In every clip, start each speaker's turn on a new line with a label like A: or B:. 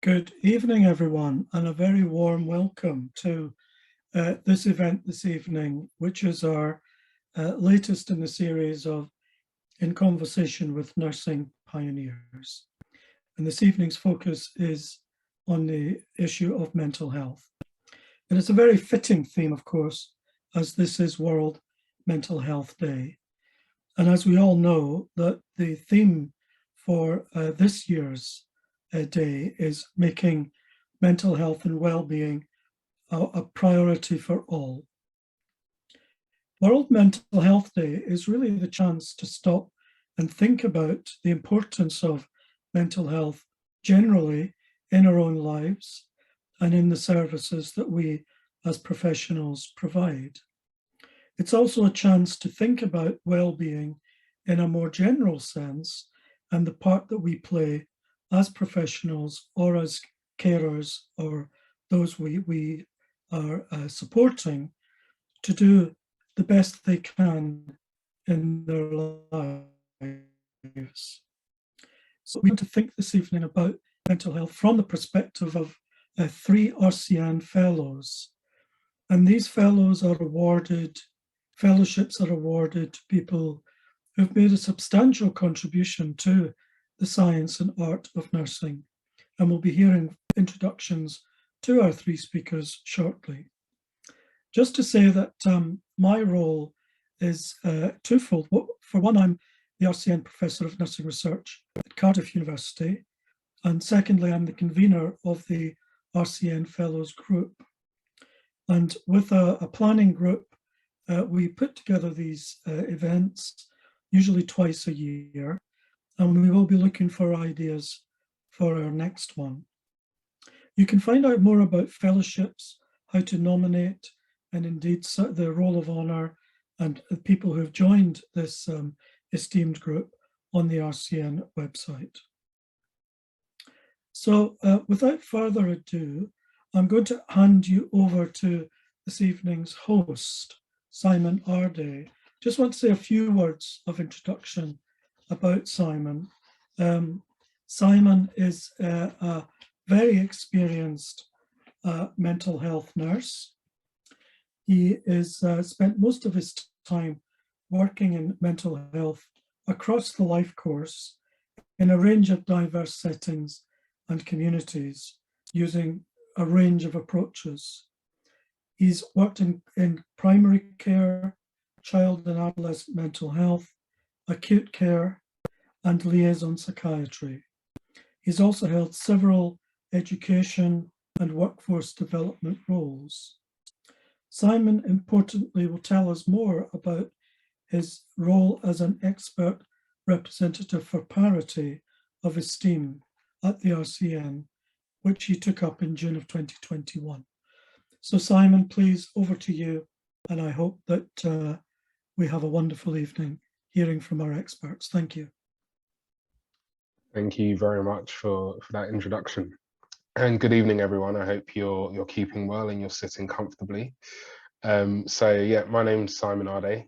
A: Good evening, everyone, and a very warm welcome to this event this evening, which is our latest in the series of In Conversation with Nursing Pioneers. And this evening's focus is on the issue of mental health. And it's a very fitting theme, of course, as this is World Mental Health Day. And as we all know, that the theme for this year's day is making mental health and well-being a priority for all. World Mental Health Day is really the chance to stop and think about the importance of mental health generally in our own lives and in the services that we as professionals provide. It's also a chance to think about well-being in a more general sense and the part that we play as professionals or as carers or those we are supporting to do the best they can in their lives. So we want to think this evening about mental health from the perspective of 3 RCN Fellows. And these fellows are awarded, fellowships are awarded to people who've made a substantial contribution to the science and art of nursing. And we'll be hearing introductions to our 3 speakers shortly. Just to say that my role is twofold. For one, I'm the RCN Professor of Nursing Research at Cardiff University. And secondly, I'm the convener of the RCN Fellows Group. And with a planning group, we put together these events, usually twice a year, and we will be looking for ideas for our next one. You can find out more about fellowships, how to nominate, and indeed the roll of honour and the people who have joined this esteemed group on the RCN website. So without further ado, I'm going to hand you over to this evening's host, Simon Arday. Just want to say a few words of introduction about Simon. Simon is a very experienced mental health nurse. He is spent most of his time working in mental health across the life course in a range of diverse settings and communities using a range of approaches. He's worked in primary care, child and adolescent mental health, acute care, and liaison psychiatry. He's also held several education and workforce development roles. Simon, importantly, will tell us more about his role as an expert representative for parity of esteem at the RCN, which he took up in June of 2021. So Simon, please, over to you, and I hope that we have a wonderful evening hearing from our experts. Thank you.
B: Thank you very much for that introduction. And good evening, everyone. I hope you're keeping well and you're sitting comfortably. So yeah, my name's Simon Arday.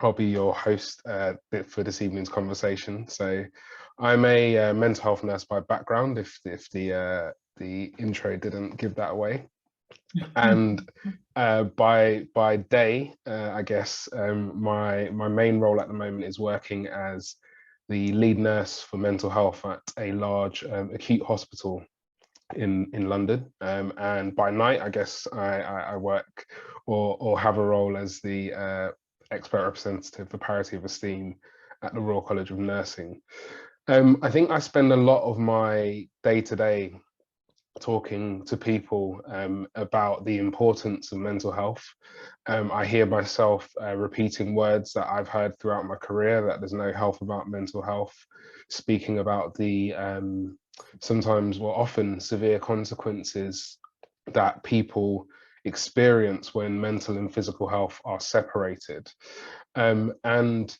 B: I'll be your host for this evening's conversation. So I'm a mental health nurse by background, if the intro didn't give that away. And by day, I guess my main role at the moment is working as the lead nurse for mental health at a large acute hospital in London. And by night, I guess I work or have a role as the expert representative for parity of esteem at the Royal College of Nursing. I think I spend a lot of my day-to-day talking to people about the importance of mental health. I hear myself repeating words that I've heard throughout my career, that there's no health without mental health, speaking about the sometimes, well, often severe consequences that people experience when mental and physical health are separated. And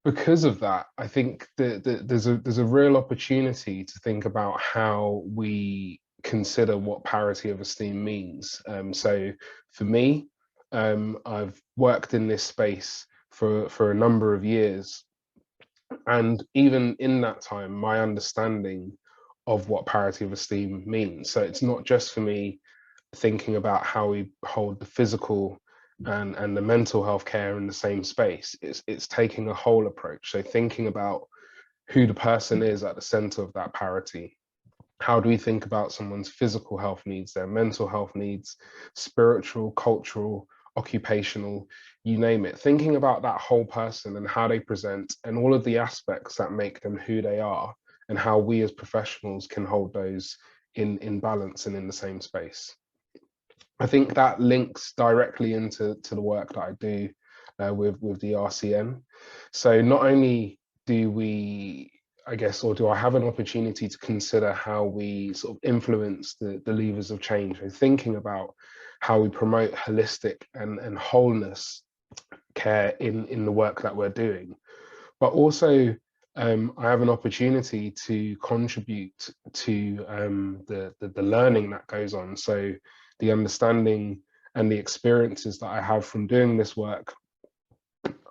B: because of that, I think there's a real opportunity to think about how we consider what parity of esteem means. So for me, I've worked in this space for a number of years. And even in that time, my understanding of what parity of esteem means. So it's not just for me thinking about how we hold the physical and the mental health care in the same space. It's taking a whole approach. So thinking about who the person is at the center of that parity. How do we think about someone's physical health needs, their mental health needs, spiritual, cultural, occupational, you name it. Thinking about that whole person and how they present and all of the aspects that make them who they are, and how we as professionals can hold those in balance and in the same space. I think that links directly into the work that I do with the RCN. So not only do we, I guess, or do I have an opportunity to consider how we sort of influence the levers of change, and thinking about how we promote holistic and wholeness care in the work that we're doing, but also I have an opportunity to contribute to the learning that goes on. So the understanding and the experiences that I have from doing this work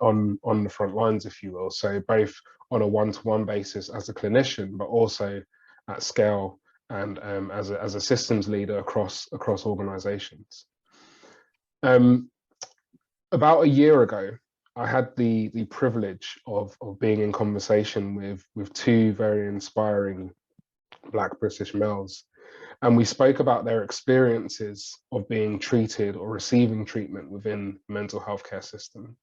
B: on the front lines, if you will. So both on a one-to-one basis as a clinician, but also at scale and as a systems leader across organizations. About a year ago, I had the privilege of being in conversation with two very inspiring Black British males. And we spoke about their experiences of being treated or receiving treatment within the mental health care system.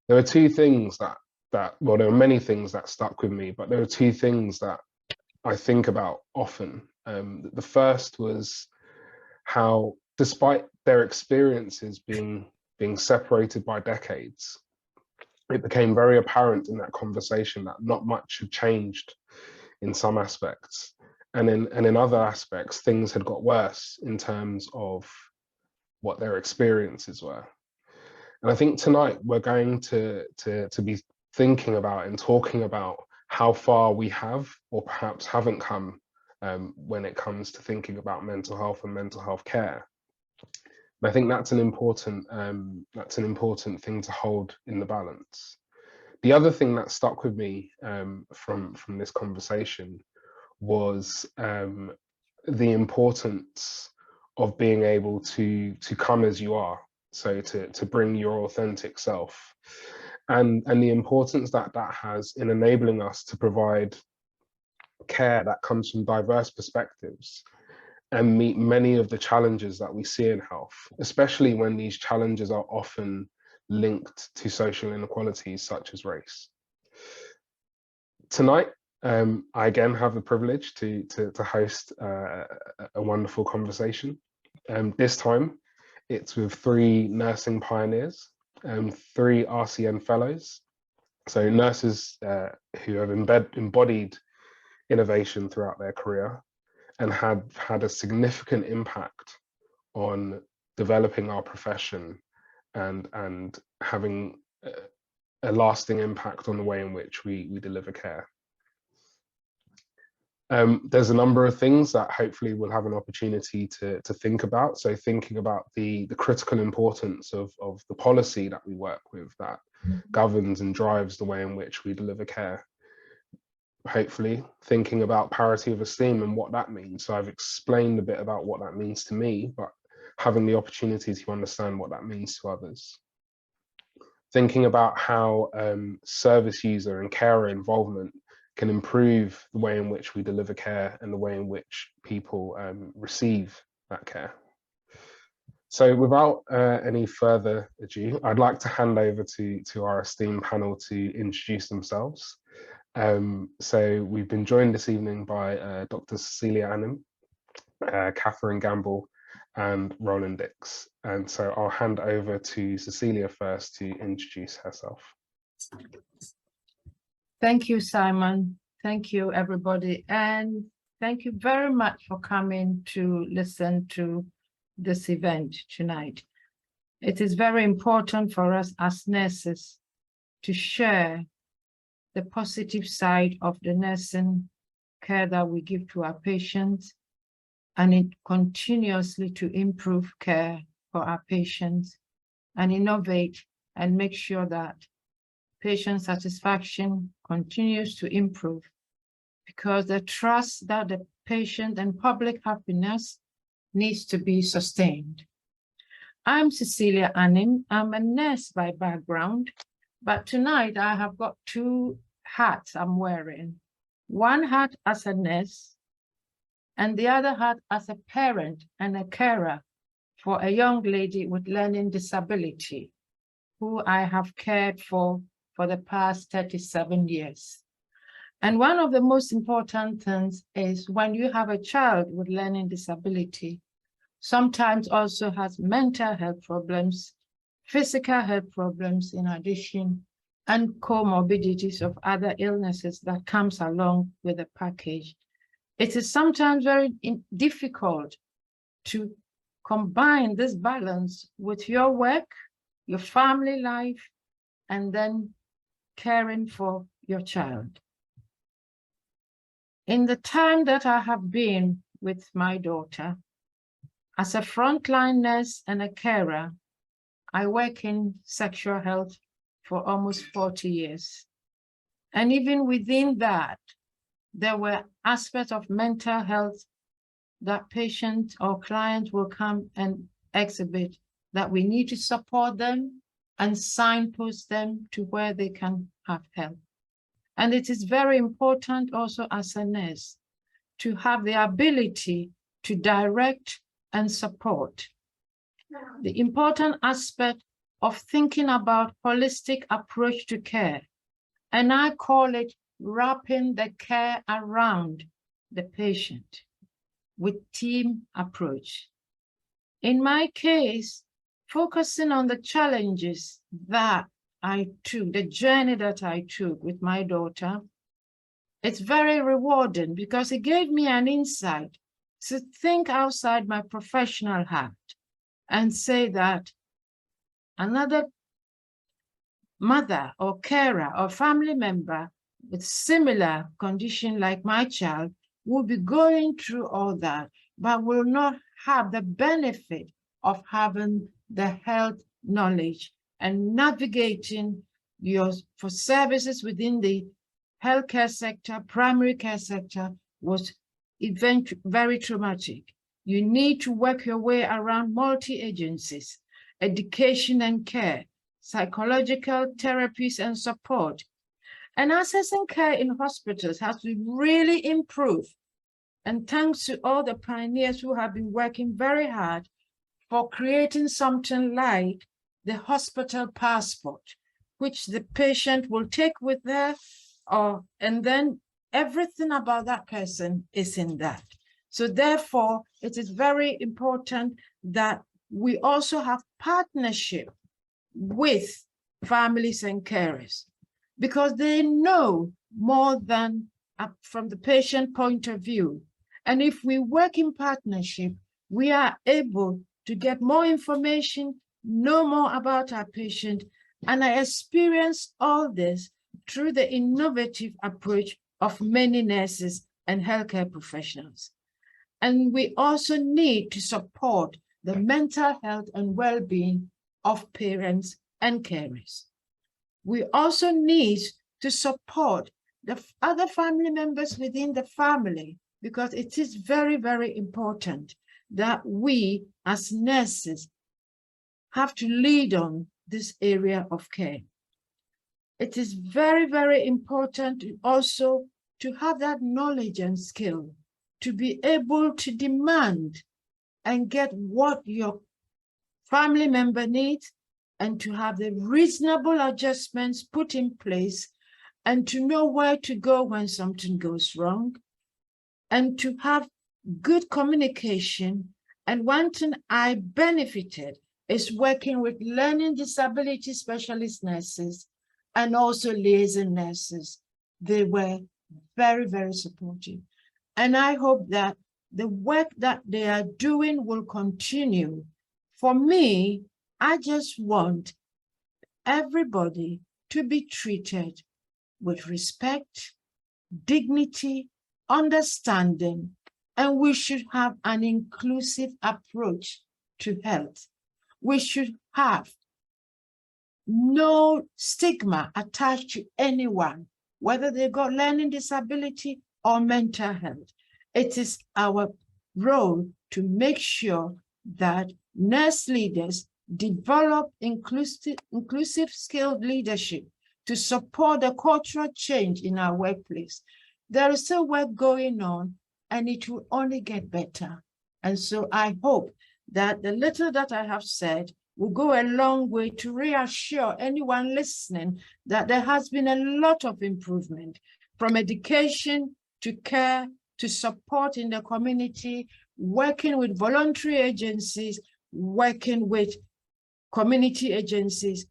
B: There were two things well, there were many things that stuck with me, but there were two things that I think about often. The first was how, despite their experiences being separated by decades, it became very apparent in that conversation that not much had changed in some aspects. And in other aspects, things had got worse in terms of what their experiences were. And I think tonight we're going to be thinking about and talking about how far we have or perhaps haven't come when it comes to thinking about mental health and mental health care. And I think that's an important thing to hold in the balance. The other thing that stuck with me from this conversation was the importance of being able to come as you are, so to bring your authentic self, and the importance that has in enabling us to provide care that comes from diverse perspectives and meet many of the challenges that we see in health, especially when these challenges are often linked to social inequalities such as race. Tonight, I again have the privilege to host a wonderful conversation. This time, it's with three nursing pioneers, three RCN Fellows, so nurses who have embodied innovation throughout their career and have had a significant impact on developing our profession and having a lasting impact on the way in which we deliver care. There's a number of things that hopefully we'll have an opportunity to think about. So thinking about the critical importance of the policy that we work with that governs and drives the way in which we deliver care. Hopefully thinking about parity of esteem and what that means. So I've explained a bit about what that means to me, but having the opportunity to understand what that means to others. Thinking about how service user and carer involvement can improve the way in which we deliver care and the way in which people receive that care. So without any further ado, I'd like to hand over to our esteemed panel to introduce themselves. So we've been joined this evening by Dr. Cecilia Anim, Catherine Gamble, and Roland Dix. And so I'll hand over to Cecilia first to introduce herself.
C: Thank you, Simon. Thank you, everybody. And thank you very much for coming to listen to this event tonight. It is very important for us as nurses to share the positive side of the nursing care that we give to our patients, and it continuously to improve care for our patients and innovate and make sure that patient satisfaction continues to improve because the trust that the patient and public happiness needs to be sustained. I'm Cecilia Anim. I'm a nurse by background, but tonight I have got two hats I'm wearing. One hat as a nurse and the other hat as a parent and a carer for a young lady with learning disability who I have cared for the past 37 years. And one of the most important things is when you have a child with learning disability, sometimes also has mental health problems, physical health problems in addition, and comorbidities of other illnesses that comes along with the package. It is sometimes very difficult to combine this balance with your work, your family life, and then caring for your child. In the time that I have been with my daughter, as a frontline nurse and a carer, I work in sexual health for almost 40 years. And even within that, there were aspects of mental health that patient or client will come and exhibit that we need to support them and signpost them to where they can have help. And it is very important also as a nurse to have the ability to direct and support. The important aspect of thinking about holistic approach to care, and I call it wrapping the care around the patient with team approach. In my case, focusing on the challenges that I took, the journey that I took with my daughter, it's very rewarding because it gave me an insight to think outside my professional hat and say that another mother or carer or family member with similar condition like my child will be going through all that, but will not have the benefit of having the health knowledge and navigating for services within the healthcare sector, primary care sector was very traumatic. You need to work your way around multi-agencies, education and care, psychological therapies and support. And accessing care in hospitals has to really improve. And thanks to all the pioneers who have been working very hard for creating something like the hospital passport, which the patient will take with her, and then everything about that person is in that. So therefore, it is very important that we also have partnership with families and carers, because they know more than from the patient point of view. And if we work in partnership, we are able to get more information, know more about our patient. And I experienced all this through the innovative approach of many nurses and healthcare professionals. And we also need to support the mental health and well-being of parents and carers. We also need to support the other family members within the family, because it is very, very important that we as nurses have to lead on this area of care. It is very, very important also to have that knowledge and skill to be able to demand and get what your family member needs, and to have the reasonable adjustments put in place, and to know where to go when something goes wrong, and to have good communication. And one thing I benefited is working with learning disability specialist nurses and also liaison nurses. They were very, very supportive. And I hope that the work that they are doing will continue. For me, I just want everybody to be treated with respect, dignity, understanding, and we should have an inclusive approach to health. We should have no stigma attached to anyone, whether they've got learning disability or mental health. It is our role to make sure that nurse leaders develop inclusive skilled leadership to support the cultural change in our workplace. There is still work going on, and it will only get better. And so I hope that the little that I have said will go a long way to reassure anyone listening that there has been a lot of improvement, from education to care to support in the community, working with voluntary agencies, working with community agencies.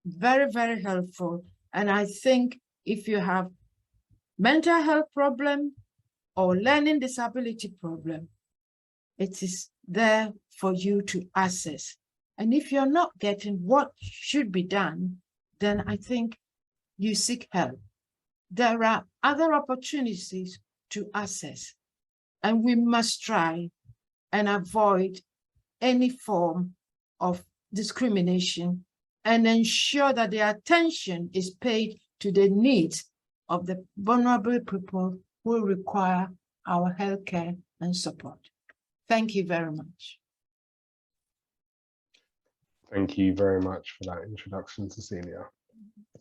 C: Very, very helpful. And I think if you have mental health problem or learning disability problem, it is there for you to access. And if you're not getting what should be done, then I think you seek help. There are other opportunities to access, and we must try and avoid any form of discrimination and ensure that the attention is paid to the needs of the vulnerable people who require our healthcare and support. Thank you very much.
B: Thank you very much for that introduction, Cecilia.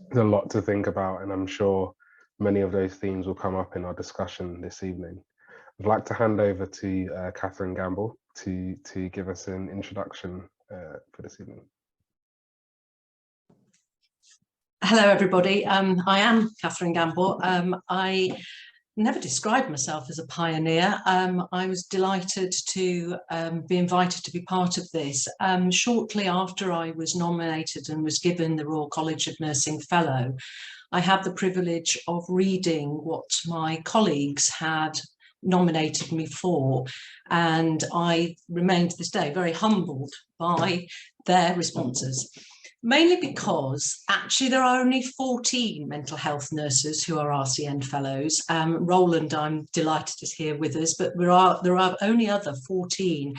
B: There's a lot to think about, and I'm sure many of those themes will come up in our discussion this evening. I'd like to hand over to Catherine Gamble to give us an introduction for this evening.
D: Hello, everybody. I am Catherine Gamble. I never described myself as a pioneer. I was delighted to be invited to be part of this. Shortly after I was nominated and was given the Royal College of Nursing Fellow, I had the privilege of reading what my colleagues had nominated me for, and I remain to this day very humbled by their responses. Mainly because actually there are only 14 mental health nurses who are RCN Fellows. Roland, I'm delighted, is here with us, but there are only other 14.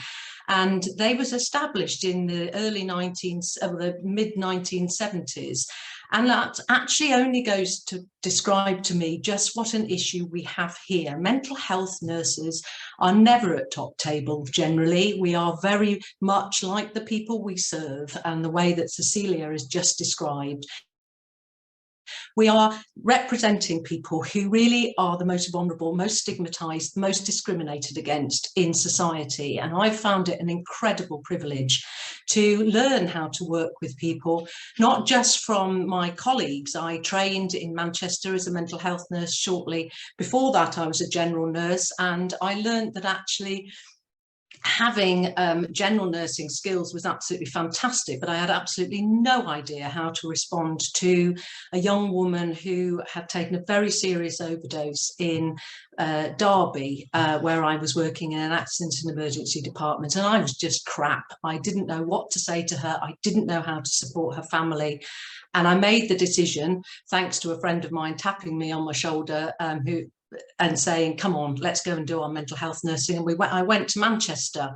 D: And they was established in the the mid-1970s. And that actually only goes to describe to me just what an issue we have here. Mental health nurses are never at top table generally. We are very much like the people we serve, and the way that Cecilia has just described. We are representing people who really are the most vulnerable, most stigmatized, most discriminated against in society. And I've found it an incredible privilege to learn how to work with people, not just from my colleagues. I trained in Manchester as a mental health nurse shortly. Before that, I was a general nurse, and I learned that actually having general nursing skills was absolutely fantastic, but I had absolutely no idea how to respond to a young woman who had taken a very serious overdose in Derby, where I was working in an accident and emergency department, and I was just crap. I didn't know what to say to her. I didn't know how to support her family. And I made the decision, thanks to a friend of mine tapping me on my shoulder, and saying, come on, let's go and do our mental health nursing. And I went to Manchester,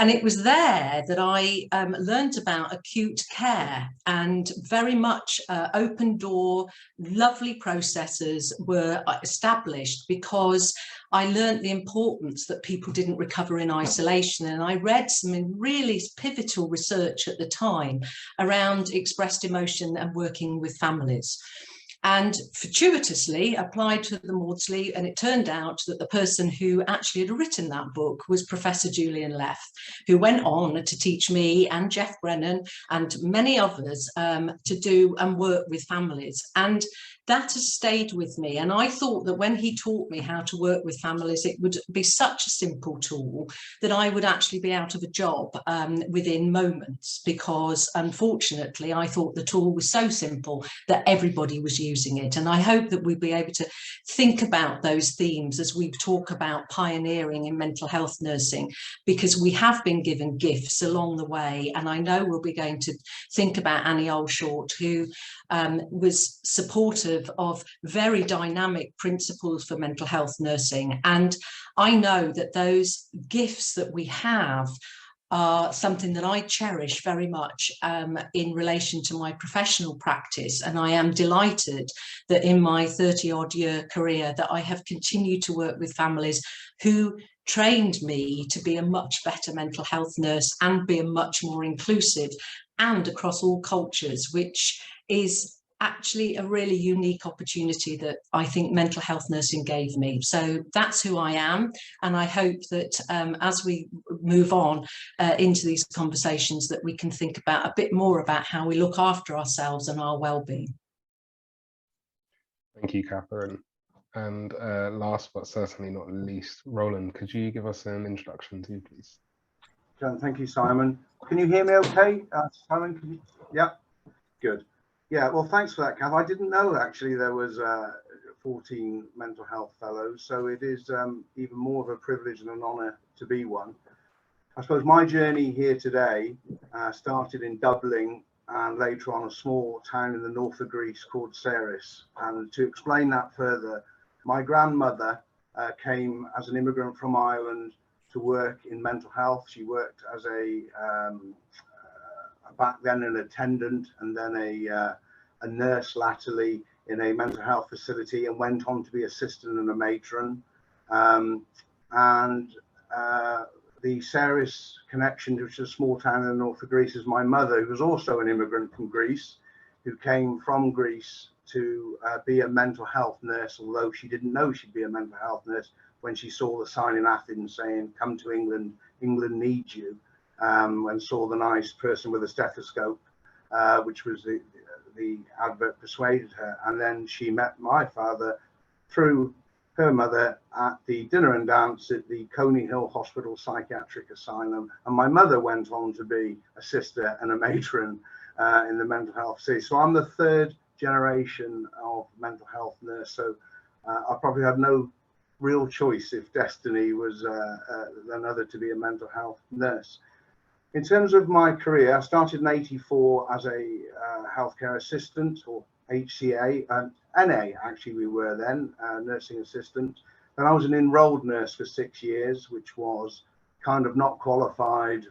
D: and it was there that I learned about acute care, and very much open door, lovely processes were established, because I learned the importance that people didn't recover in isolation. And I read some really pivotal research at the time around expressed emotion and working with families. And fortuitously applied to the Maudsley, and it turned out that the person who actually had written that book was Professor Julian Leff, who went on to teach me and Jeff Brennan and many others to do and work with families. And that has stayed with me. And I thought that when he taught me how to work with families, it would be such a simple tool that I would actually be out of a job within moments, because unfortunately, I thought the tool was so simple that everybody was using it. And I hope that we'll be able to think about those themes as we talk about pioneering in mental health nursing, because we have been given gifts along the way. And I know we'll be going to think about Annie Olshort, who was supportive of very dynamic principles for mental health nursing. And I know that those gifts that we have are something that I cherish very much in relation to my professional practice. And I am delighted that in my 30-odd year career that I have continued to work with families who trained me to be a much better mental health nurse and be a much more inclusive and across all cultures, which is actually a really unique opportunity that I think mental health nursing gave me. So that's who I am, and I hope that as we move on into these conversations that we can think about a bit more about how we look after ourselves and our well-being.
B: Thank you, Catherine. And last but certainly not least, Roland, could you give us an introduction too, please?
E: Thank you, Simon. Can you hear me okay? Simon, can you? Yeah, good. Yeah, well, thanks for that, Kath. I didn't know actually there was 14 mental health fellows, so it is even more of a privilege and an honour to be one. I suppose my journey here today started in Dublin and later on a small town in the north of Greece called Ceres. And to explain that further, my grandmother came as an immigrant from Ireland to work in mental health. She worked as back then an attendant and then a nurse latterly in a mental health facility, and went on to be assistant and a matron. The Ceres connection, which is a small town in the north of Greece, is my mother, who was also an immigrant from Greece, who came from Greece to be a mental health nurse, although she didn't know she'd be a mental health nurse when she saw the sign in Athens saying, "Come to England, England needs you," and saw the nice person with a stethoscope, which was the advert persuaded her. And then she met my father through her mother at the dinner and dance at the Coney Hill Hospital Psychiatric Asylum. And my mother went on to be a sister and a matron in the mental health city. So I'm the third generation of mental health nurse. So I probably had no real choice if destiny was another to be a mental health nurse. In terms of my career, I started in '84 as a healthcare assistant, or HCA, NA actually we were then, nursing assistant. Then I was an enrolled nurse for 6 years, which was kind of not qualified,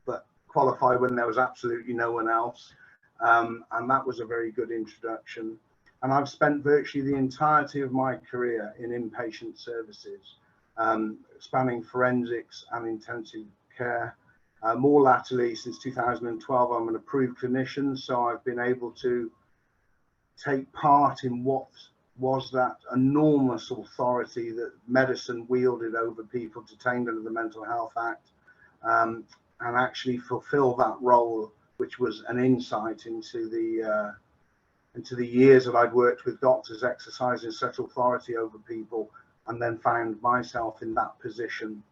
E: but qualified when there was absolutely no one else. And that was a very good introduction. And I've spent virtually the entirety of my career in inpatient services, spanning forensics and intensive care. More latterly, since 2012, I'm an approved clinician, so I've been able to take part in what was that enormous authority that medicine wielded over people detained under the Mental Health Act, and actually fulfill that role, which was an insight into the years that I'd worked with doctors exercising such authority over people, and then found myself in that position.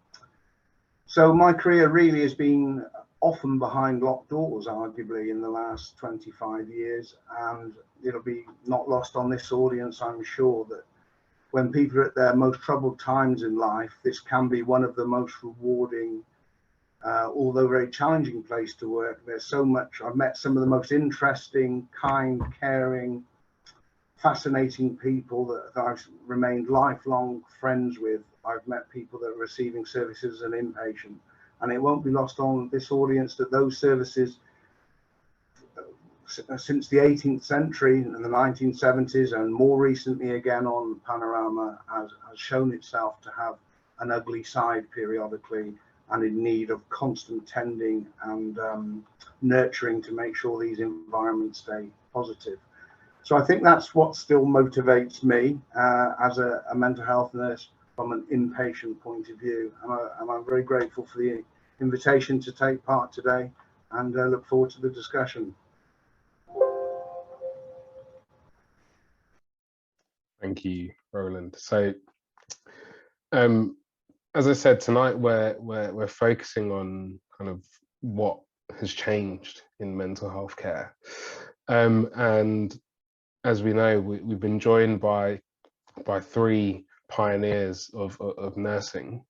E: So my career really has been often behind locked doors, arguably, in the last 25 years. And it'll be not lost on this audience, I'm sure, that when people are at their most troubled times in life, this can be one of the most rewarding, although very challenging place to work. There's so much. I've met some of the most interesting, kind, caring, fascinating people that I've remained lifelong friends with. I've met people that are receiving services as an inpatient, and it won't be lost on this audience that those services since the 18th century and the 1970s, and more recently again on Panorama, has shown itself to have an ugly side periodically, and in need of constant tending and nurturing to make sure these environments stay positive. So I think that's what still motivates me as a mental health nurse from an inpatient point of view. And I'm very grateful for the invitation to take part today, and look forward to the discussion.
B: Thank you, Roland. So, as I said, tonight we're focusing on kind of what has changed in mental health care, and as we know, we've been joined by three pioneers of nursing.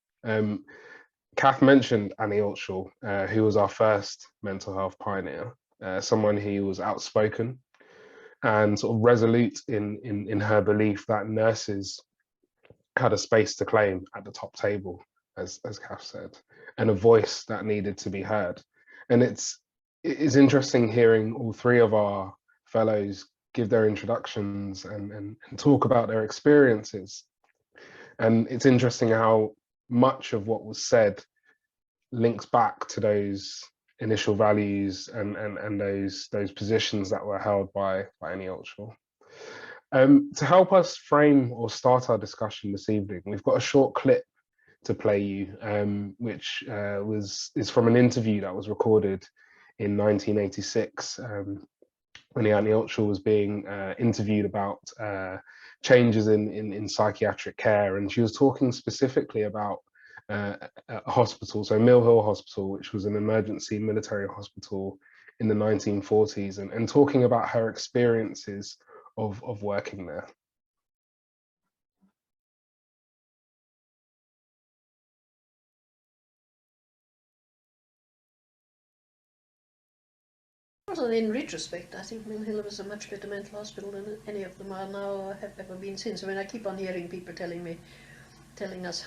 B: Kath mentioned Annie Altschul, who was our first mental health pioneer, someone who was outspoken and sort of resolute in her belief that nurses had a space to claim at the top table as Kath said, and a voice that needed to be heard. And it is interesting hearing all three of our fellows give their introductions and talk about their experiences. And it's interesting how much of what was said links back to those initial values and those positions that were held by Annie Altschul. To help us frame or start our discussion this evening, we've got a short clip to play you, which is from an interview that was recorded in 1986 when Annie Altschul was being interviewed about changes in psychiatric care, and she was talking specifically about a hospital, so Mill Hill Hospital, which was an emergency military hospital in the 1940s, and talking about her experiences of working there.
F: Well, in retrospect, I think Mill Hill was a much better mental hospital than any of them are now or have ever been since. I mean, I keep on hearing people telling us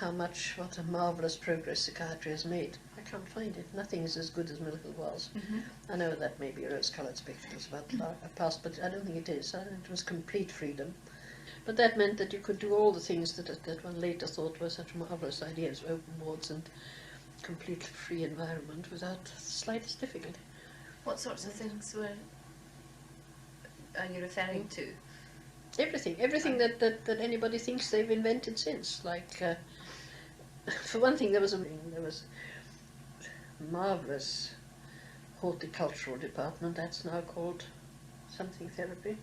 F: what a marvellous progress psychiatry has made. I can't find it. Nothing is as good as Mill Hill was. I know that may be rose-coloured spectacles about the past, but I don't think it is. It was complete freedom. But that meant that you could do all the things that one later thought were such marvellous ideas, open wards and completely free environment without the slightest difficulty.
G: What sorts of things are you referring to?
F: Everything that anybody thinks they've invented since. Like, for one thing, there was a marvellous horticultural department. That's now called something therapy.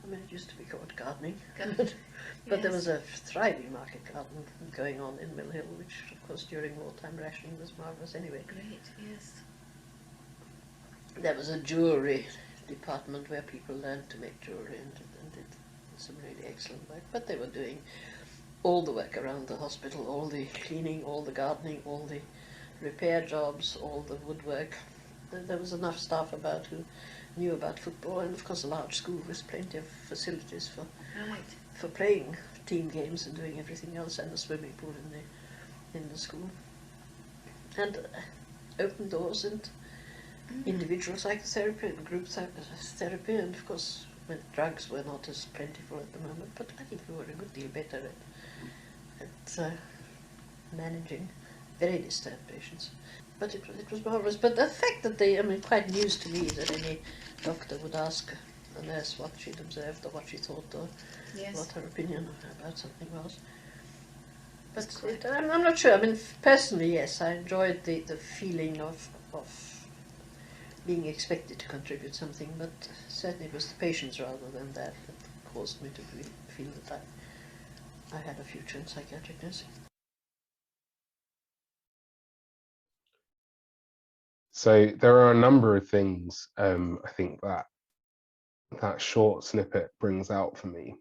F: I mean, it used to be called gardening. But
G: Yes.
F: there was a thriving market garden going on in Mill Hill, which, of course, during wartime rationing was marvellous anyway.
G: Great, yes.
F: There was a jewellery department where people learned to make jewellery and did some really excellent work. But they were doing all the work around the hospital, all the cleaning, all the gardening, all the repair jobs, all the woodwork. There was enough staff about who knew about football, and of course a large school with plenty of facilities for playing team games and doing everything else, and a swimming pool in the school. And open doors and individual psychotherapy and group therapy, and of course when drugs were not as plentiful at the moment, but I think we were a good deal better at managing very disturbed patients. But it was marvellous. But the fact that quite news to me that any doctor would ask a nurse what she'd observed or what she thought or
G: Yes.
F: what her opinion about something was. But I'm not sure. I mean, personally, yes, I enjoyed the feeling of being expected to contribute something, but certainly it was the patients rather than that caused me to feel that I had a future in psychiatric nursing.
B: So there are a number of things I think that short snippet brings out for me.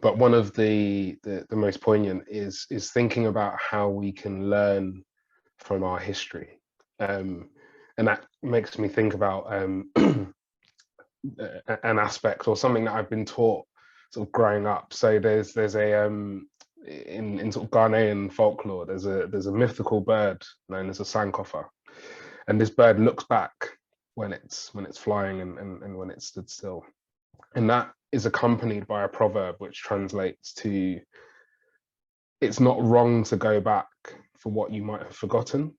B: But one of the most poignant is thinking about how we can learn from our history. And that makes me think about an aspect or something that I've been taught sort of growing up. So there's a in sort of Ghanaian folklore, there's a mythical bird known as a Sankofa, and this bird looks back when it's flying and when it's stood still, and that is accompanied by a proverb which translates to, it's not wrong to go back for what you might have forgotten.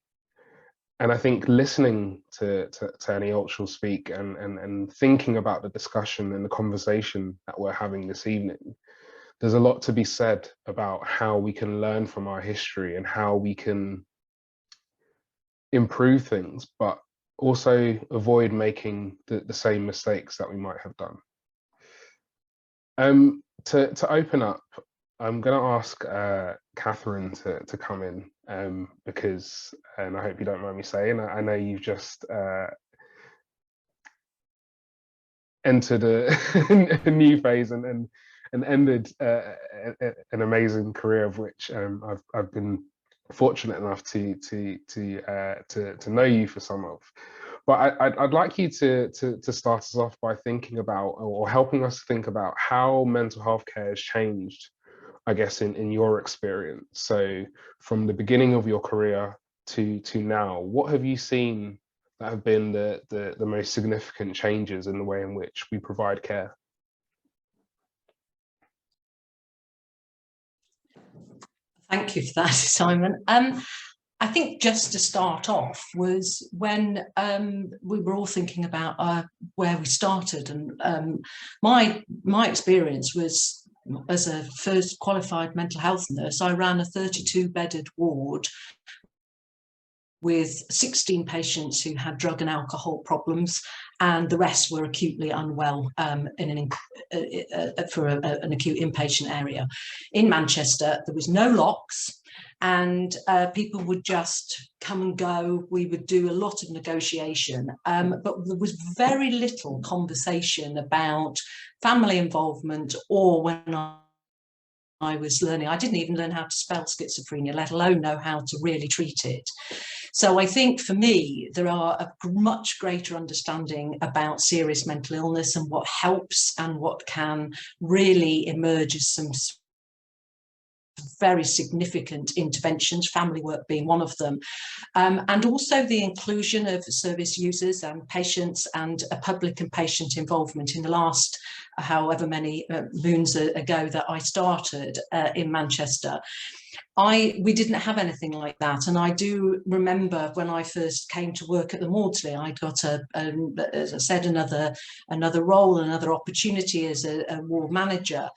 B: And I think listening to Annie Altschul speak and thinking about the discussion and the conversation that we're having this evening, there's a lot to be said about how we can learn from our history and how we can improve things, but also avoid making the same mistakes that we might have done. To open up, I'm going to ask Catherine to come in because, and I hope you don't mind me saying, I know you've just entered a new phase and ended an amazing career of which I've been fortunate enough to know you for some of. But I'd like you to start us off by thinking about, or helping us think about, how mental health care has changed I guess, in your experience? So from the beginning of your career to now, what have you seen that have been the most significant changes in the way in which we provide care?
D: Thank you for that, Simon. I think just to start off was when we were all thinking about where we started, and my experience was, as a first qualified mental health nurse, I ran a 32-bedded ward with 16 patients who had drug and alcohol problems, and the rest were acutely unwell for an acute inpatient area. In Manchester, there was no locks, and people would just come and go. We would do a lot of negotiation, but there was very little conversation about family involvement, or when I was learning, I didn't even learn how to spell schizophrenia, let alone know how to really treat it. So I think for me, there are a much greater understanding about serious mental illness and what helps and what can really emerge as some very significant interventions, family work being one of them, and also the inclusion of service users and patients, and a public and patient involvement in the last however many moons ago that I started in Manchester. We didn't have anything like that, and I do remember when I first came to work at the Maudsley, I got as I said, another role, another opportunity as a ward manager,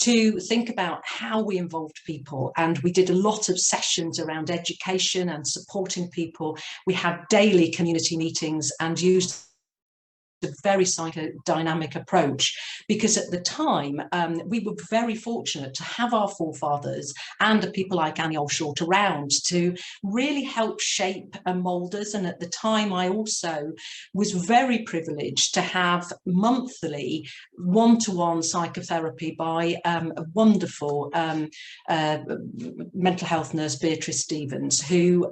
D: to think about how we involved people. And we did a lot of sessions around education and supporting people. We had daily community meetings and used a very psychodynamic approach, because at the time we were very fortunate to have our forefathers and people like Annie Short around to really help shape and mould us. And at the time I also was very privileged to have monthly one-to-one psychotherapy by a wonderful mental health nurse, Beatrice Stevens, who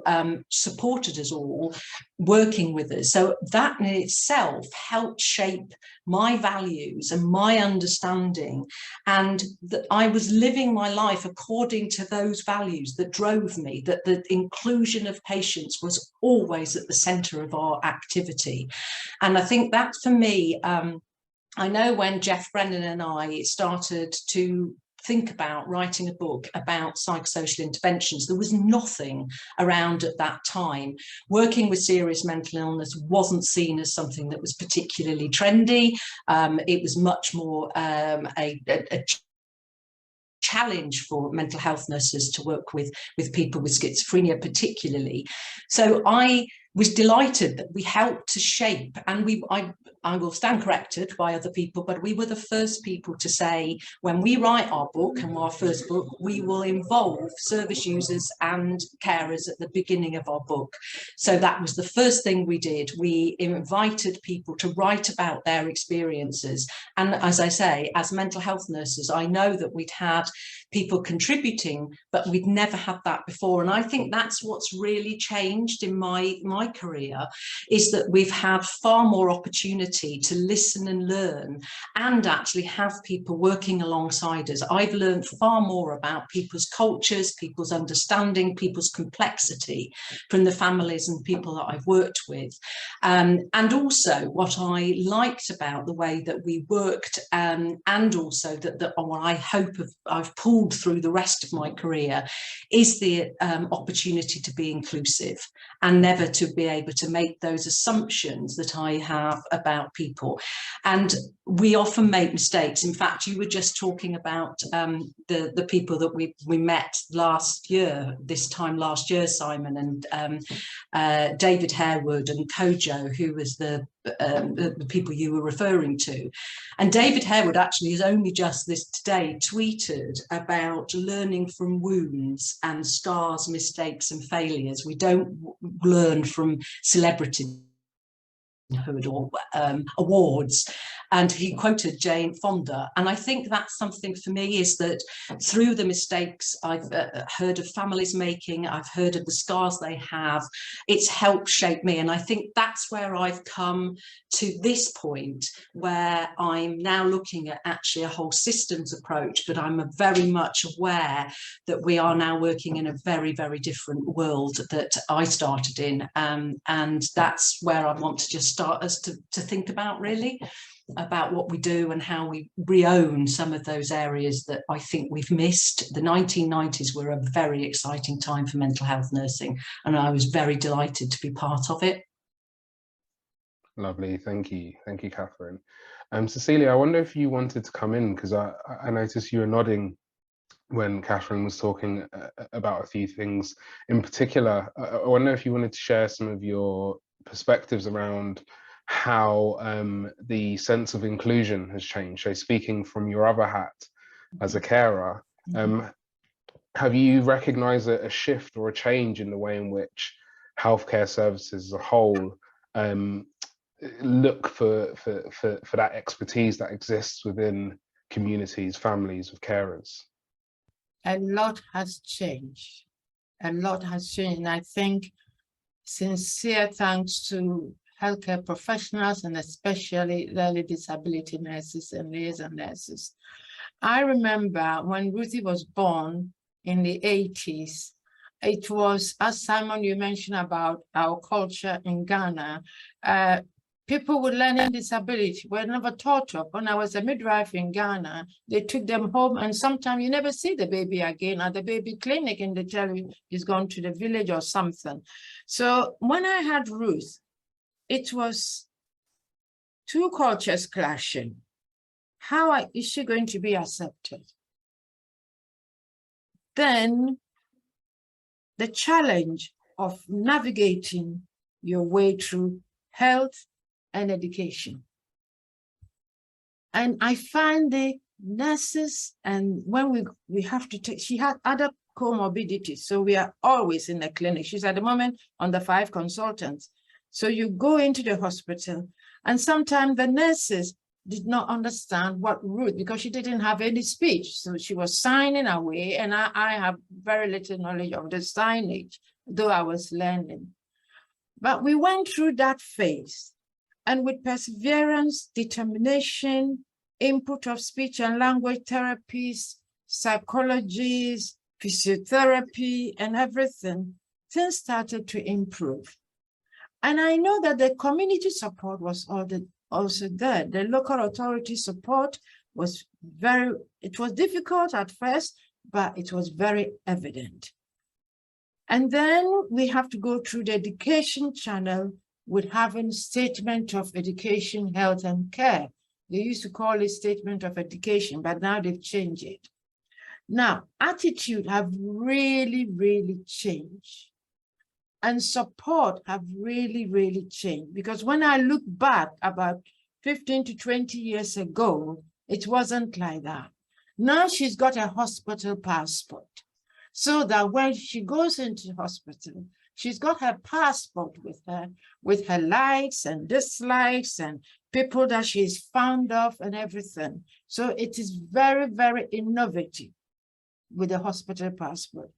D: supported us all, working with us. So that in itself helped shape my values and my understanding, and that I was living my life according to those values that drove me, that the inclusion of patients was always at the centre of our activity. And I think that for me, I know when Jeff Brennan and I started to think about writing a book about psychosocial interventions, there was nothing around at that time. Working with serious mental illness wasn't seen as something that was particularly trendy. It was much more a challenge for mental health nurses to work with people with schizophrenia particularly. So I was delighted that we helped to shape, and I will stand corrected by other people, but we were the first people to say, when we write our book, and our first book, we will involve service users and carers at the beginning of our book. So that was the first thing we did. We invited people to write about their experiences. And as I say, as mental health nurses, I know that we'd had people contributing, but we'd never had that before. And I think that's what's really changed in my career, is that we've had far more opportunity to listen and learn, and actually have people working alongside us. I've learned far more about people's cultures, people's understanding, people's complexity from the families and people that I've worked with. And also what I liked about the way that we worked, and also that what I hope I've pulled through the rest of my career, is the opportunity to be inclusive, and never to be able to make those assumptions that I have about people. And we often make mistakes. In fact, you were just talking about the people that we met last year, this time last year, Simon, and David Harewood and Kojo, who was the people you were referring to. And David Harewood actually has only just today tweeted about learning from wounds and scars, mistakes and failures. We don't learn from celebrity awards, and he quoted Jane Fonda, and I think that's something for me, is that through the mistakes I've heard of families making, I've heard of the scars they have, it's helped shape me. And I think that's where I've come to this point, where I'm now looking at actually a whole systems approach, but I'm very much aware that we are now working in a very, very different world that I started in, and that's where I want to just start us to think about, really, about what we do and how we re-own some of those areas that I think we've missed. The 1990s were a very exciting time for mental health nursing, and I was very delighted to be part of it.
B: Lovely, thank you, Catherine. Cecilia, I wonder if you wanted to come in, because I noticed you were nodding when Catherine was talking about a few things. In particular, I wonder if you wanted to share some of your perspectives around how the sense of inclusion has changed. So speaking from your other hat as a carer, have you recognised a shift or a change in the way in which healthcare services as a whole look for that expertise that exists within communities, families of carers?
C: A lot has changed. A lot has changed. And I think sincere thanks to healthcare professionals, and especially early disability nurses and liaison nurses. I remember when Ruthie was born in the 80s, it was, as Simon, you mentioned about our culture in Ghana, people with learning disability were never taught of. When I was a midwife in Ghana, they took them home, and sometimes you never see the baby again at the baby clinic, and they tell you he's gone to the village or something. So when I had Ruth, it was two cultures clashing. How is she going to be accepted? Then the challenge of navigating your way through health and education. And I find the nurses, and when we have to take, she had other comorbidities, so we are always in the clinic. She's at the moment on the 5 consultants. So you go into the hospital, and sometimes the nurses did not understand what Ruth, because she didn't have any speech. So she was signing away, and I have very little knowledge of the signage, though I was learning. But we went through that phase, and with perseverance, determination, input of speech and language therapies, psychologies, physiotherapy, and everything, things started to improve. And I know that the community support was also there. The local authority support was it was difficult at first, but it was very evident. And then we have to go through the education channel with having statement of education, health, and care. They used to call it statement of education, but now they've changed it. Now, attitude have really, really changed. And support have really, really changed. Because when I look back about 15 to 20 years ago, it wasn't like that. Now she's got a hospital passport, so that when she goes into hospital, she's got her passport with her likes and dislikes and people that she's fond of and everything. So it is very, very innovative with the hospital passport.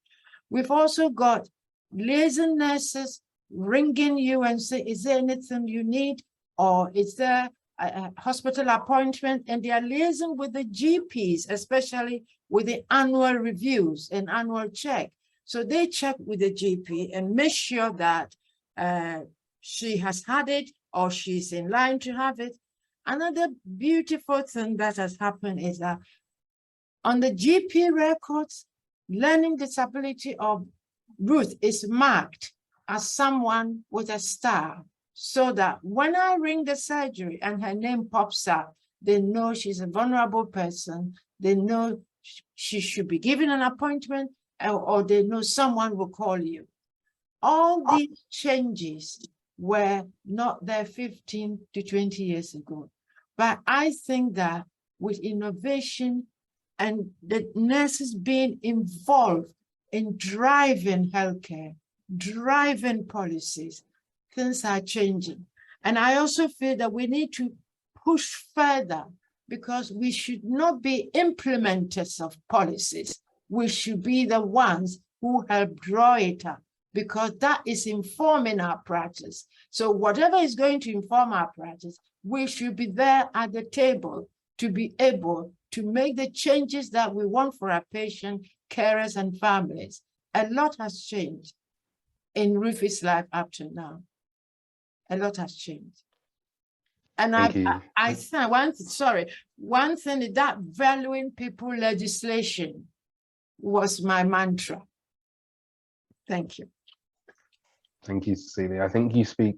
C: We've also got liaison nurses ringing you and say, is there anything you need? Or is there a hospital appointment? And they are liaising with the GPs, especially with the annual reviews and annual check. So they check with the GP and make sure that she has had it or she's in line to have it. Another beautiful thing that has happened is that on the GP records, learning disability of Ruth is marked as someone with a star, so that when I ring the surgery and her name pops up, they know she's a vulnerable person. They know she should be given an appointment, or they know someone will call you. All these changes were not there 15 to 20 years ago. But I think that with innovation and the nurses being involved in driving healthcare, driving policies, things are changing. And I also feel that we need to push further, because we should not be implementers of policies. We should be the ones who help draw it up, because that is informing our practice. So whatever is going to inform our practice, we should be there at the table to be able to make the changes that we want for our patients, carers, and families. A lot has changed in Rufy's life up to now. A lot has changed. And
B: Thank you.
C: I said one thing is that valuing people legislation was my mantra. Thank you.
B: Thank you, Cecilia. I think you speak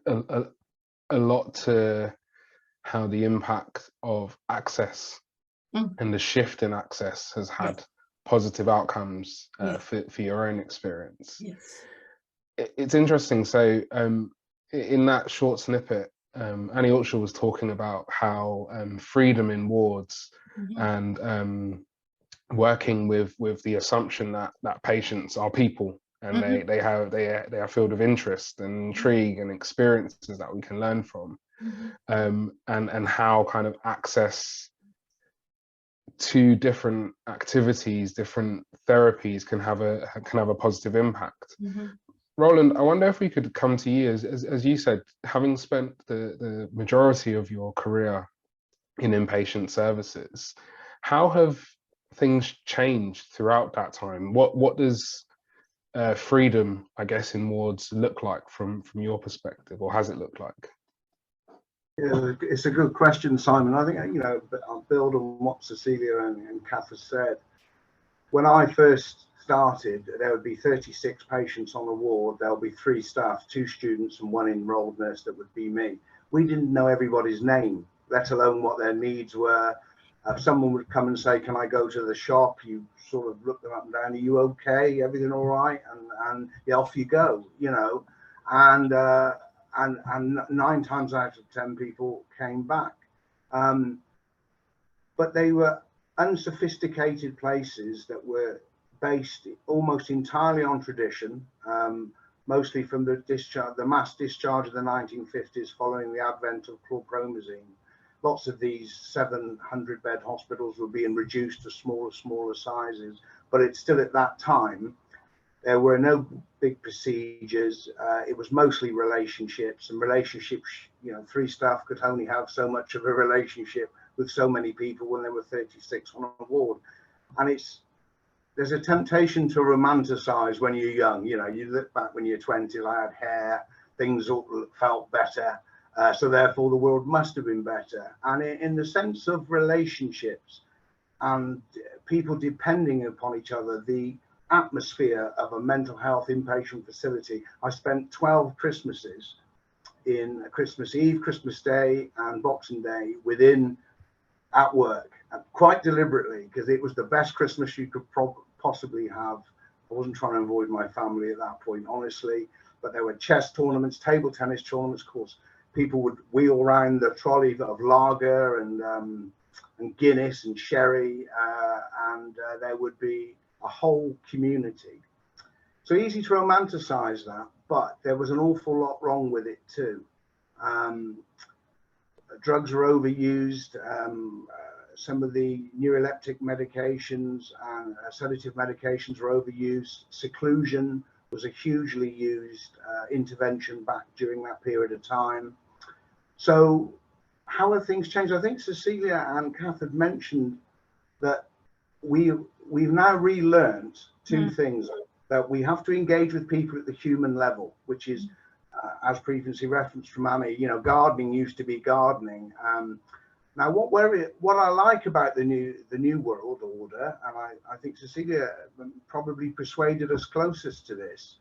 B: a lot to how the impact of access and the shift in access has had positive outcomes for your own experience.
C: Yes.
B: It's interesting. So in that short snippet, Annie Altschul was talking about how freedom in wards and working with the assumption that patients are people, and they are a field of interest and intrigue and experiences that we can learn from, and how kind of access to different activities, different therapies can have a positive impact. Roland, I wonder if we could come to you, as you said, having spent the majority of your career in inpatient services, how have things changed throughout that time? What does freedom, I guess, in wards look like from your perspective, or has it looked like?
E: Yeah, it's a good question, Simon. I think, you know, I'll build on what Cecilia and Kath has said. When I first started, there would be 36 patients on the ward. There'll be 3 staff, 2 students and 1 enrolled nurse. That would be me. We didn't know everybody's name, let alone what their needs were. If someone would come and say, can I go to the shop? You sort of look them up and down. Are you okay? Everything all right? And yeah, off you go, you know. And 9 times out of 10 people came back. But they were unsophisticated places that were based almost entirely on tradition, mostly from the mass discharge of the 1950s following the advent of chlorpromazine. Lots of these 700-bed hospitals were being reduced to smaller sizes, but it's still at that time, there were no big procedures. It was mostly relationships, and relationships, you know, 3 staff could only have so much of a relationship with so many people when there were 36 on a ward. And there's a temptation to romanticize when you're young. You know, you look back when you're 20, I had hair, things felt better. So therefore the world must have been better. And in the sense of relationships and people depending upon each other, the atmosphere of a mental health inpatient facility, I spent 12 Christmases in Christmas Eve, Christmas Day and Boxing Day at work, quite deliberately, because it was the best Christmas you could possibly have. I wasn't trying to avoid my family at that point, honestly, but there were chess tournaments, table tennis tournaments, of course. People would wheel around the trolley of lager and Guinness and sherry, and there would be a whole community. So easy to romanticize that, but there was an awful lot wrong with it too. Drugs were overused. Some of the neuroleptic medications and sedative medications were overused. Seclusion was a hugely used intervention back during that period of time. So how have things changed? I think Cecilia and Kath had mentioned that we've now relearned 2 things, that we have to engage with people at the human level, which is, as previously referenced from Annie, you know, gardening used to be gardening. Now, what I like about the new world order, and I think Cecilia probably persuaded us closest to this,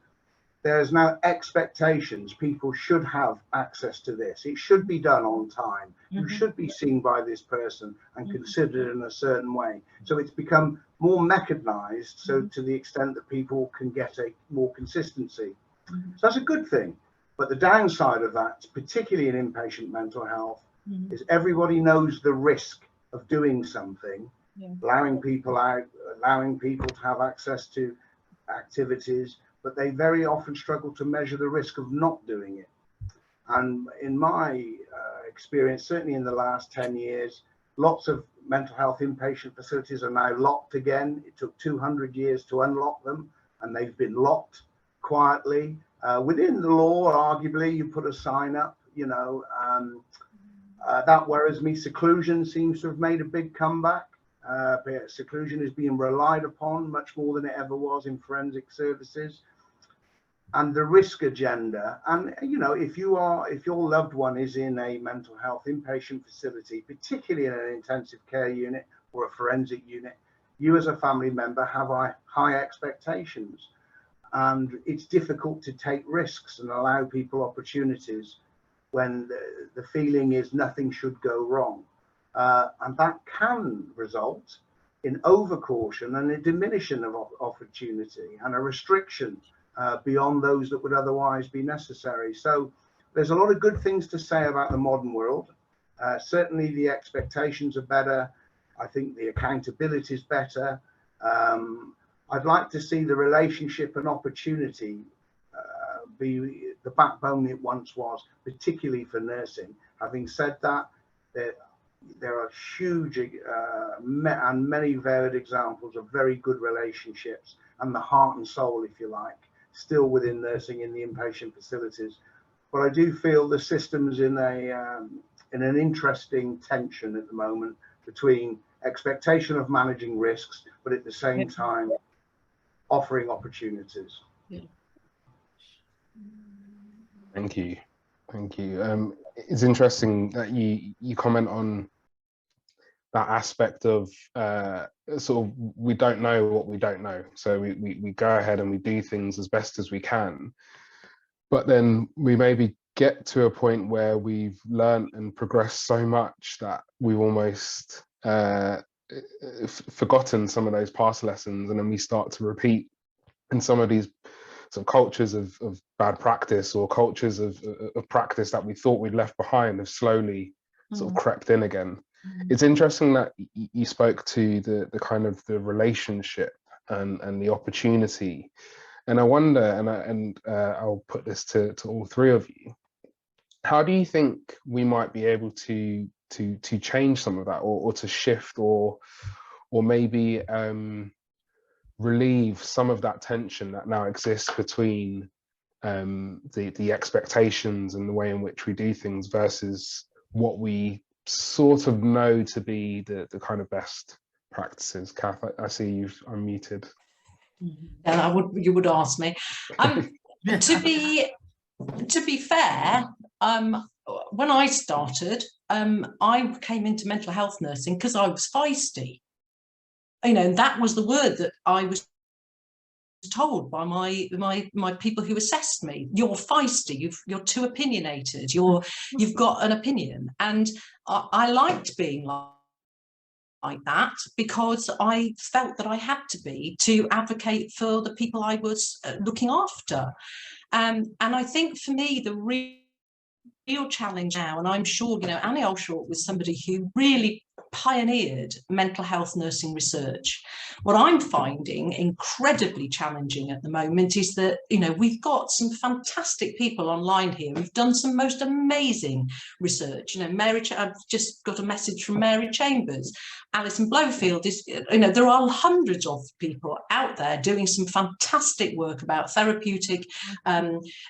E: there's now expectations. People should have access to this. It should be done on time. You should be seen by this person and considered in a certain way. So it's become more mechanized, so to the extent that people can get a more consistency. So that's a good thing. But the downside of that, particularly in inpatient mental health, is everybody knows the risk of doing something, allowing people out, allowing people to have access to activities, but they very often struggle to measure the risk of not doing it. And in my experience, certainly in the last 10 years, lots of mental health inpatient facilities are now locked again. It took 200 years to unlock them, and they've been locked quietly. Within the law, arguably, you put a sign up, you know, that worries me. Seclusion seems to have made a big comeback. Seclusion is being relied upon much more than it ever was in forensic services. And the risk agenda, and you know, if your loved one is in a mental health inpatient facility, particularly in an intensive care unit or a forensic unit, you as a family member have high expectations, and it's difficult to take risks and allow people opportunities when the feeling is nothing should go wrong, and that can result in over-caution and a diminishing of opportunity and a restriction beyond those that would otherwise be necessary. So there's a lot of good things to say about the modern world. Certainly the expectations are better. I think the accountability is better. I'd like to see the relationship and opportunity be the backbone it once was, particularly for nursing. Having said that, there are huge and many varied examples of very good relationships and the heart and soul, if you like, still within nursing in the inpatient facilities. But I do feel the system's in an interesting tension at the moment between expectation of managing risks, but at the same time offering opportunities.
C: Yeah.
B: Thank you. Thank you. It's interesting that you comment on that aspect of sort of we don't know what we don't know. So we go ahead and we do things as best as we can. But then we maybe get to a point where we've learned and progressed so much that we've almost forgotten some of those past lessons, and then we start to repeat in some of these sort of cultures of bad practice, or cultures of practice that we thought we'd left behind have slowly sort of crept in again. It's interesting that you spoke to the kind of the relationship and the opportunity, and I wonder, and I'll put this to all three of you. How do you think we might be able to change some of that, or to shift, or maybe relieve some of that tension that now exists between the expectations and the way in which we do things versus what we sort of know to be the kind of best practices? Kath, I see you've unmuted.
D: Yeah, you would ask me. To be fair, when I started, I came into mental health nursing because I was feisty. You know, that was the word that I was told by my people who assessed me. You're feisty, you're too opinionated, you've got an opinion. And I liked being like that because I felt that I had to be to advocate for the people I was looking after. And I think for me, the real challenge now, and I'm sure, you know, Annie Allshort was somebody who really pioneered mental health nursing research. What I'm finding incredibly challenging at the moment is that, you know, we've got some fantastic people online here who've done some most amazing research. You know, I've just got a message from Mary Chambers. Alison Blowfield is, you know, there are hundreds of people out there doing some fantastic work about therapeutic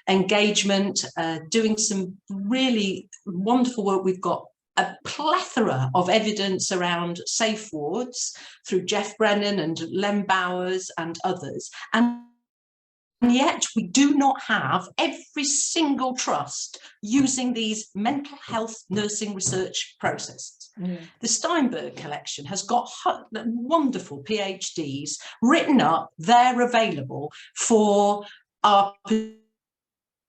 D: engagement, doing some really wonderful work. We've got a plethora of evidence around safe wards through Jeff Brennan and Lem Bowers and others. And yet we do not have every single trust using these mental health nursing research processes. The Steinberg collection has got wonderful PhDs written up. They're available for our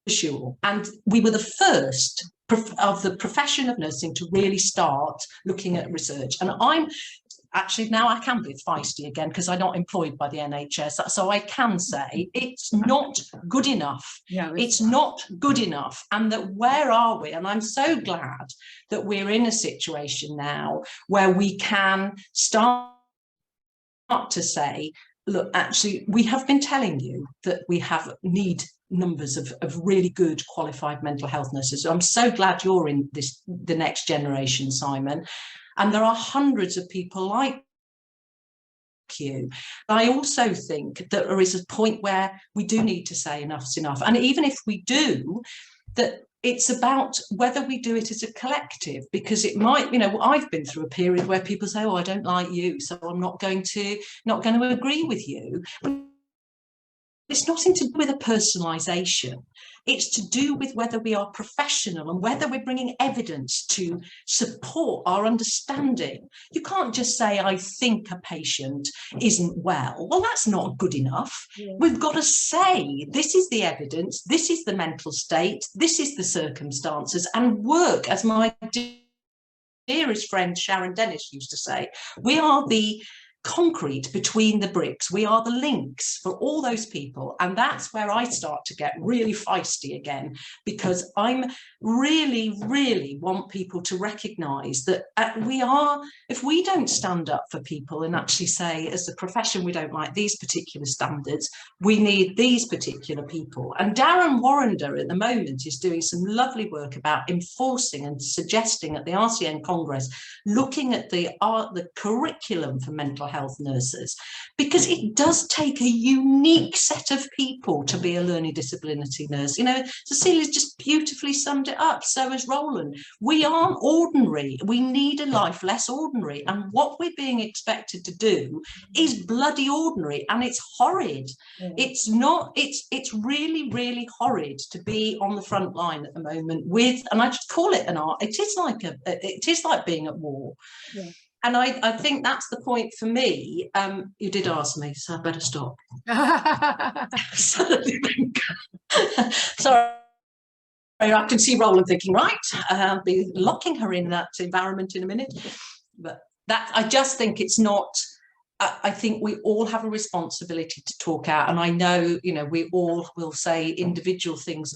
D: pursuit. And we were the first of the profession of nursing to really start looking at research. And I'm actually, now I can be feisty again because I'm not employed by the NHS, so I can say it's not good enough. Yeah, it's not good enough. And that, where are we? And I'm so glad that we're in a situation now where we can start to say, look, actually, we have been telling you that we need numbers of really good qualified mental health nurses. I'm so glad you're in the next generation, Simon. And there are hundreds of people like you. I also think that there is a point where we do need to say enough's enough. And even if we do, that it's about whether we do it as a collective, because it might, you know, I've been through a period where people say, oh, I don't like you, so I'm not going to agree with you. But it's nothing to do with a personalisation. It's to do with whether we are professional and whether we're bringing evidence to support our understanding. You can't just say, I think a patient isn't well. Well, that's not good enough. Yeah. We've got to say, this is the evidence, this is the mental state, this is the circumstances, and work, as my dearest friend Sharon Dennis used to say, we are the concrete between the bricks. We are the links for all those people. And that's where I start to get really feisty again, because I'm really want people to recognise that if we don't stand up for people and actually say, as a profession, we don't like these particular standards, we need these particular people. And Darren Warrender at the moment is doing some lovely work about enforcing and suggesting at the RCN Congress, looking at the curriculum for mental health nurses, because it does take a unique set of people to be a learning disability nurse. You know, Cecilia's just beautifully summed it up. So has Roland. We aren't ordinary. We need a life less ordinary. And what we're being expected to do is bloody ordinary, and it's horrid. Yeah. It's not. It's really horrid to be on the front line at the moment with, and I just call it an art. It is like being at war. Yeah. And I think that's the point for me. You did ask me, so I better stop. Sorry, I can see Roland thinking, right, I'll be locking her in that environment in a minute. But that, I just think it's not, I think we all have a responsibility to talk out. And I know, you know, we all will say individual things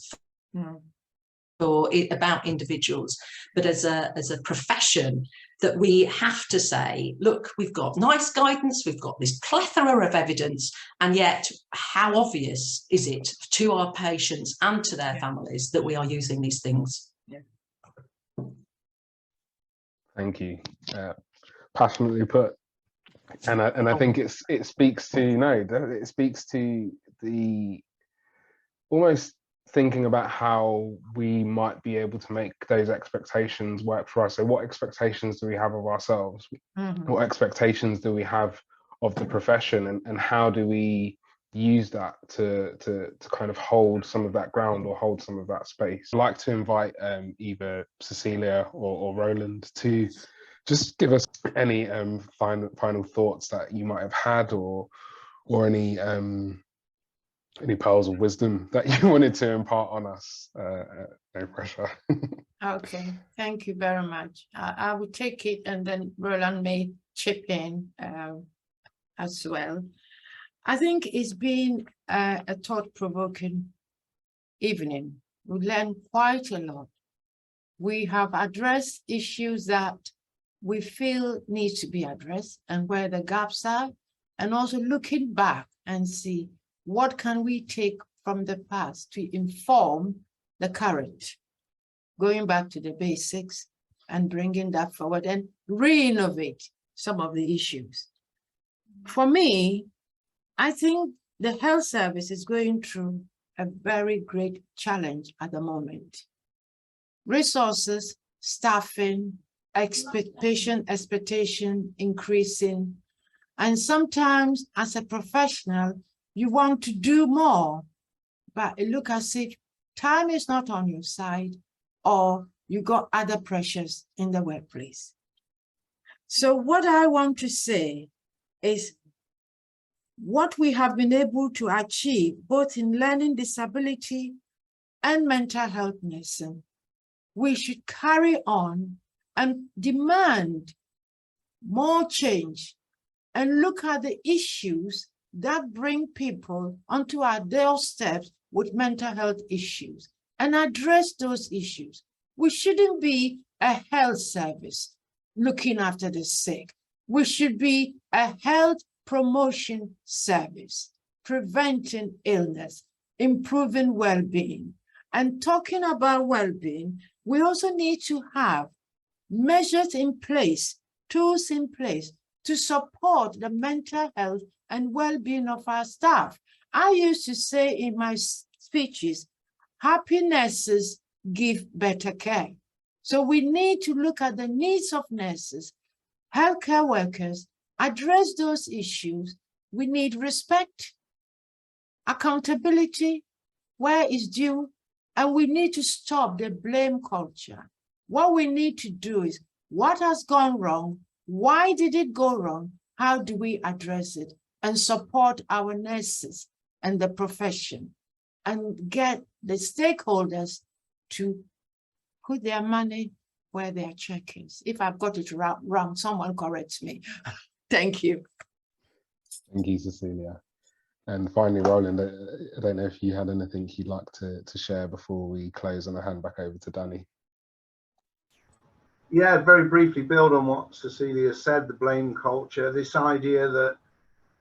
D: or about individuals, but as a profession, that we have to say, look, we've got nice guidance, we've got this plethora of evidence, and yet how obvious is it to our patients and to their families that we are using these things? Yeah.
B: Thank you. Passionately put. And I think it speaks to the almost thinking about how we might be able to make those expectations work for us. So what expectations do we have of ourselves? Mm-hmm. What expectations do we have of the profession, and how do we use that to kind of hold some of that ground or hold some of that space? I'd like to invite either Cecilia or Roland to just give us any final thoughts that you might have had, or any pearls of wisdom that you wanted to impart on us. No pressure.
C: Okay, thank you very much. I will take it, and then Roland may chip in as well. I think it's been a thought-provoking evening. We learned quite a lot. We have addressed issues that we feel need to be addressed and where the gaps are, and also looking back and see what can we take from the past to inform the current, going back to the basics and bringing that forward and re-innovate some of the issues. For me, I think the health service is going through a very great challenge at the moment. Resources, staffing, patient expectation increasing, and sometimes as a professional, you want to do more, but it looks as if time is not on your side, or you got other pressures in the workplace. So what I want to say is what we have been able to achieve, both in learning disability and mental health nursing, we should carry on and demand more change and look at the issues that bring people onto our doorsteps with mental health issues and address those issues. We shouldn't be a health service looking after the sick. We should be a health promotion service, preventing illness, improving well-being. And talking about well-being, we also need to have measures in place, tools in place to support the mental health and well-being of our staff. I used to say in my speeches, happy nurses give better care. So we need to look at the needs of nurses, healthcare workers, address those issues. We need respect, accountability where is due, and we need to stop the blame culture. What we need to do is, what has gone wrong? Why did it go wrong? How do we address it and support our nurses and the profession and get the stakeholders to put their money where their check is? If I've got it wrong, someone corrects me. Thank you.
B: Thank you, Cecilia. And finally, Roland, I don't know if you had anything you'd like to share before we close, and I hand back over to Danny.
E: Yeah, very briefly build on what Cecilia said, the blame culture, this idea that,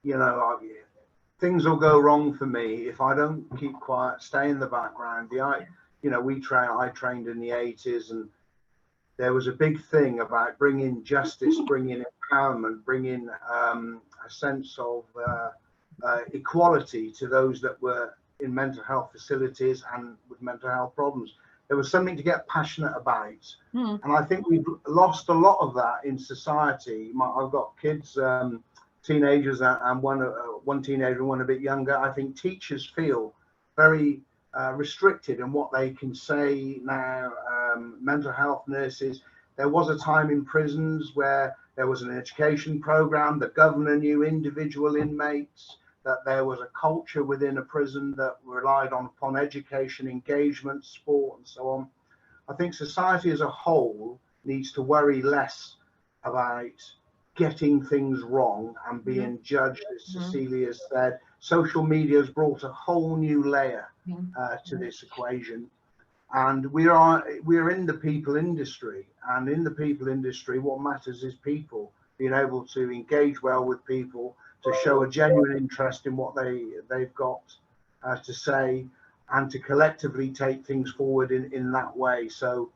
E: you know, things will go wrong for me if I don't keep quiet, stay in the background. You know, I trained in the 80s, and there was a big thing about bringing justice, bringing empowerment, bringing a sense of equality to those that were in mental health facilities and with mental health problems. There was something to get passionate about. And I think we've lost a lot of that in society. I've got kids, teenagers, and one teenager and one a bit younger. I think teachers feel very restricted in what they can say now. Mental health nurses, there was a time in prisons where there was an education program, the governor knew individual inmates, that there was a culture within a prison that relied upon education, engagement, sport, and so on. I think society as a whole needs to worry less about getting things wrong and being judged, as Cecilia said. Social media has brought a whole new layer to this equation. And we're in the people industry, and in the people industry, what matters is people, being able to engage well with people, to show a genuine interest in what they've got to say, and to collectively take things forward in that way. So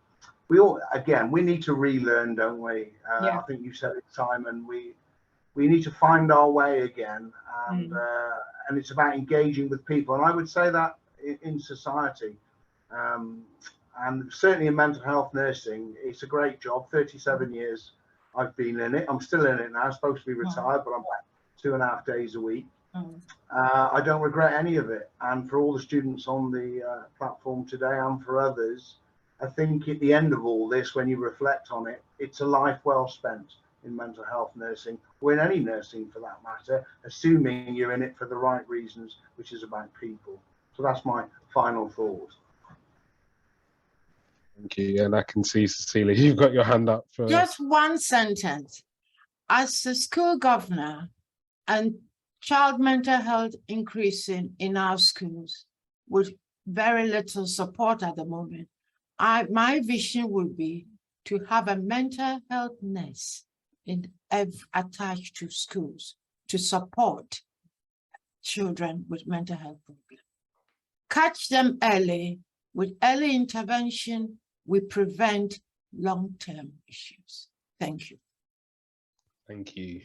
E: we need to relearn, don't we? I think you said it, Simon. We need to find our way again, and it's about engaging with people. And I would say that in society, and certainly in mental health nursing, it's a great job. 37 years I've been in it. I'm still in it now. I'm supposed to be retired, but I'm back 2.5 days a week. I don't regret any of it. And for all the students on the platform today, and for others, I think at the end of all this, when you reflect on it, it's a life well spent in mental health nursing, or in any nursing for that matter, assuming you're in it for the right reasons, which is about people. So that's my final thought.
B: Thank you. And I can see, Cecilia, you've got your hand up for
C: just one sentence. As a school governor and child mental health increasing in our schools with very little support at the moment, my vision would be to have a mental health nurse attached to schools to support children with mental health problems. Catch them early. With early intervention, we prevent long-term issues. Thank you.
B: Thank you.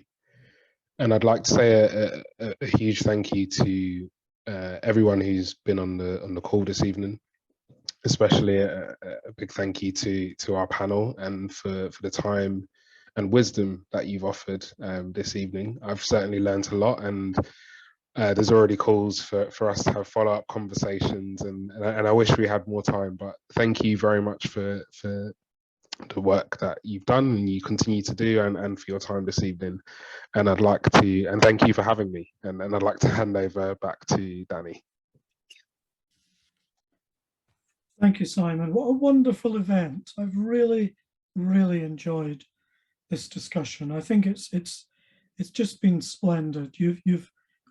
B: And I'd like to say a huge thank you to everyone who's been on the call this evening, especially a big thank you to our panel, and for the time and wisdom that you've offered this evening. I've certainly learned a lot, and there's already calls for us to have follow-up conversations, and I wish we had more time, but thank you very much for the work that you've done and you continue to do, and for your time this evening. And thank you for having me, and I'd like to hand over back to Danny.
A: Thank you, Simon. What a wonderful event. I've really, really enjoyed this discussion. I think it's just been splendid.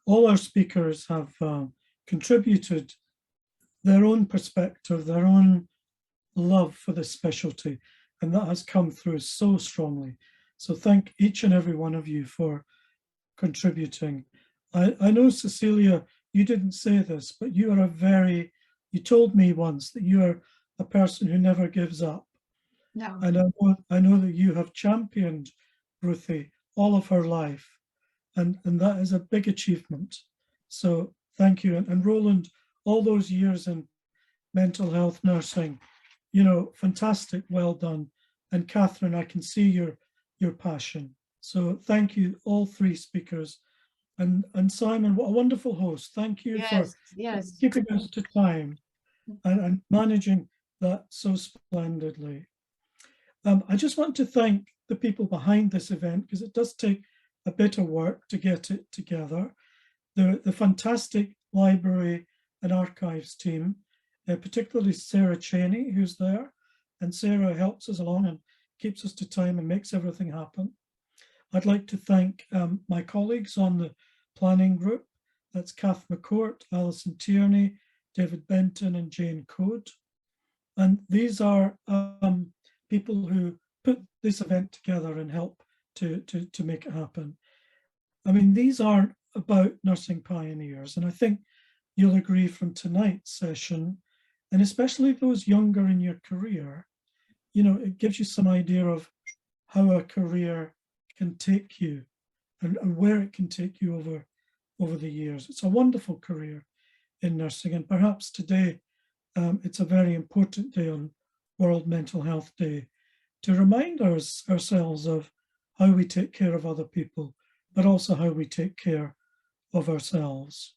A: All our speakers have contributed their own perspective, their own love for this specialty, and that has come through so strongly. So thank each and every one of you for contributing. I know, Cecilia, you didn't say this, but you are you told me once that you are a person who never gives up.
C: No.
A: And I know that you have championed Ruthie all of her life, and that is a big achievement. So thank you. And Roland, all those years in mental health nursing, you know, fantastic, well done. And Catherine, I can see your passion. So thank you, all three speakers. And Simon, what a wonderful host. Thank you for keeping us to time and managing that so splendidly. I just want to thank the people behind this event, because it does take a bit of work to get it together. The fantastic library and archives team, particularly Sarah Cheney, who's there. And Sarah helps us along and keeps us to time and makes everything happen. I'd like to thank my colleagues on the planning group. That's Kath McCourt, Alison Tierney, David Benton, and Jane Code. And these are people who put this event together and help to make it happen. I mean, these aren't about nursing pioneers, and I think you'll agree from tonight's session, and especially those younger in your career, you know, it gives you some idea of how a career can take you and where it can take you over the years. It's a wonderful career in nursing, and perhaps today it's a very important day on World Mental Health Day to remind ourselves of how we take care of other people, but also how we take care of ourselves.